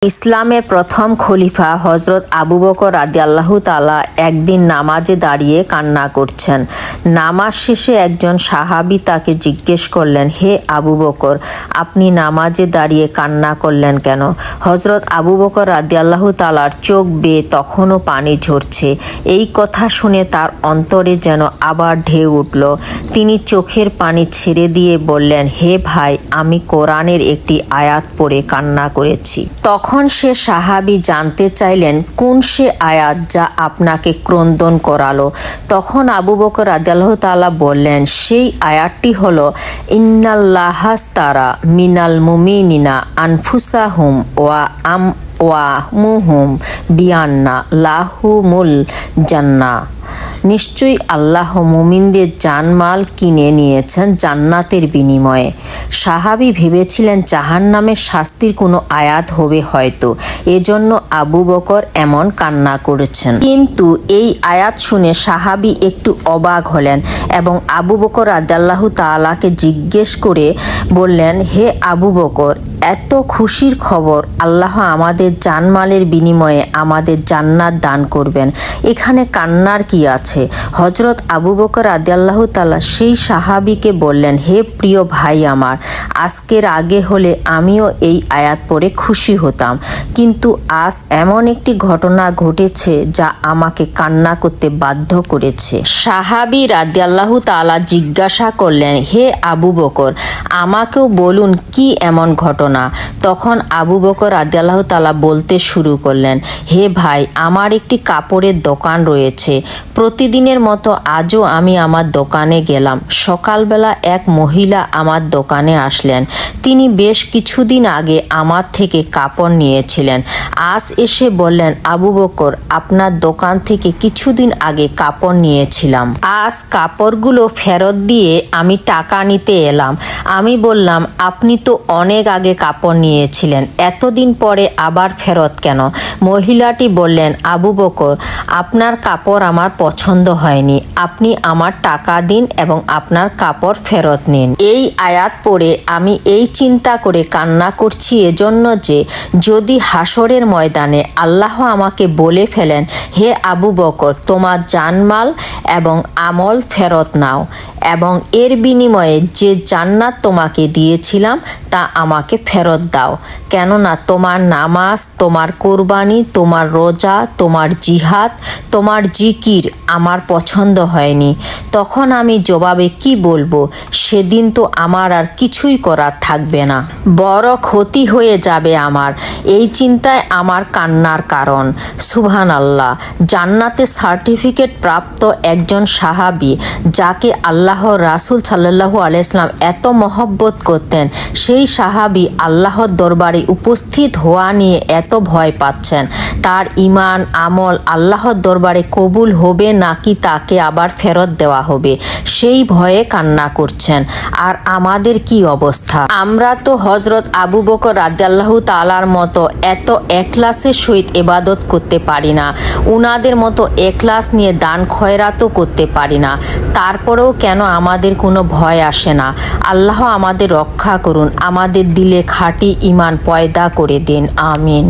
ইসলামের প্রথম খলিফা হজরত আবু বকর রাদিয়াল্লাহু তাআলা একদিন নামাজে দাঁড়িয়ে কান্না করছেন। নামাজ শেষে একজন সাহাবী তাকে জিজ্ঞেস করলেন, হে আবু বকর, আপনি নামাজে দাঁড়িয়ে কান্না করলেন কেন? হজরত আবু বকর রাদিয়াল্লাহু তাআলার চোখ বেয়ে তখনও পানি ঝরছে। এই কথা শুনে তার অন্তরে যেন আবার ঢেউ উঠল। তিনি চোখের পানি ছেড়ে দিয়ে বললেন, হে ভাই, আমি কোরআনের একটি আয়াত পড়ে কান্না করেছি। তখন সে সাহাবী জানতে চাইলেন, কোন সে আয়াত যা আপনাকে ক্রন্দন করালো? তখন আবু বকর রাদিয়াল্লাহু তাআলা বললেন, সেই আয়াতটি হলো, ইন্নাল্লাহাস্তারা মিনাল মুমিনিনা আনফুসাহুম ওয়া মুহুম বিয়ান্না লাহুমুল জান্নাহ। নিশ্চয়ই আল্লাহ মুমিনদের জানমাল কিনে নিয়েছেন জান্নাতের বিনিময়ে। সাহাবী ভেবেছিলেন জাহান্নামের শাস্তির কোনো আয়াত হবে হয়তো, এজন্য আবু বকর এমন কান্না করেছেন। কিন্তু এই আয়াত শুনে সাহাবী একটু অবাক হলেন এবং আবু বকর রাদিয়াল্লাহু তাআলাকে জিজ্ঞেস করে বললেন, হে আবু বকর, এত খুশির খবর, আল্লাহ আমাদের জানমালের বিনিময়ে আমাদের জান্নাত দান করবেন, এখানে কান্নার কি আছে? হজরত আবু বকর রাদিয়াল্লাহু তাআলা সেই সাহাবীকে বললেন, হে প্রিয় ভাই আমার, আজকের আগে হলে আমিও এই আয়াত পড়ে খুশি হতাম, কিন্তু আজ এমন একটি ঘটনা ঘটেছে যা আমাকে কান্না করতে বাধ্য করেছে। সাহাবী রাদিয়াল্লাহু তাআলা জিজ্ঞাসা করলেন, হে আবু বকর, আমাকেও বলুন কি এমন ঘটনা? তখন আবু বকর রাদিয়াল্লাহু তাআলা বলতে শুরু করলেন, হে ভাই, আমার একটি কাপড়ের দোকান রয়েছে। প্রতিদিনের মতো আজও আমি আমার দোকানে গেলাম। সকালবেলা এক মহিলা আমার দোকানে আসলেন। তিনি বেশ কিছুদিন আগে আমার থেকে কাপড় নিয়েছিলেন। আজ এসে বললেন, আবু বকর, আপনার দোকান থেকে কিছুদিন আগে কাপড় নিয়েছিলাম। আজ কাপড়গুলো ফেরত দিয়ে আমি টাকা নিতে এলাম। আমি বললাম, আপনি তো অনেক আগে কাপড় নিয়েছিলেন, এতদিন পরে আবার ফেরত কেন? মহিলাটি বললেন, আবু বকর, আপনার কাপড় আমার পছন্দ হয়নি, আপনি আমার টাকা দিন এবং আপনার কাপড় ফেরত নিন। এই আয়াত পড়ে আমি এই চিন্তা করে কান্না করছি এজন্য যে, যদি হাসরের ময়দানে আল্লাহ আমাকে বলে ফেলেন, হে আবু বকর, তোমার জানমাল এবং আমল ফেরত নাও এবং এর বিনিময়ে যে জান্নাত তোমাকে দিয়েছিলাম তা আমাকে ফেরত দাও, কেননা তোমার নামাজ, তোমার কোরবানি, তোমার রোজা, তোমার জিহাদ, তোমার জিকির আমার পছন্দ হয়নি। তখন আমি জবাবে কি বলবো? সেদিন তো আমার আর কিছুই করার থাকবে না, বড় ক্ষতি হয়ে যাবে আমার। এই চিন্তায় আমার কান্নার কারণ। সুবহানাল্লাহ। জান্নাতে সার্টিফিকেট প্রাপ্ত একজন সাহাবী, যাকে আল্লাহর রাসূল সাল্লাল্লাহু আলাইহি ওয়াসাল্লাম এত মহব্বত করতেন, সেই সাহাবী আল্লাহর দরবারে উপস্থিত হওয়া নিয়ে এত ভয় পাচ্ছেন। তার ঈমান আমল আল্লাহর দরবারে কবুল হবে নাকি তাকে আবার ফেরত দেওয়া হবে, সেই ভয়ে কান্না করছেন। আর আমাদের কি অবস্থা? আমরা তো হজরত আবু বকর রাদিয়াল্লাহু তাআলার মতো এত এখলাসের সহিত ইবাদত করতে পারি না, উনাদের মতো এখলাস নিয়ে দান খয়রাতও করতে পারি না। তারপরেও কেন আমাদের কোনো ভয় আসে না? আল্লাহ আমাদের রক্ষা করুন, আমাদের দিলে খাঁটি ঈমান পয়দা করে দিন। আমিন।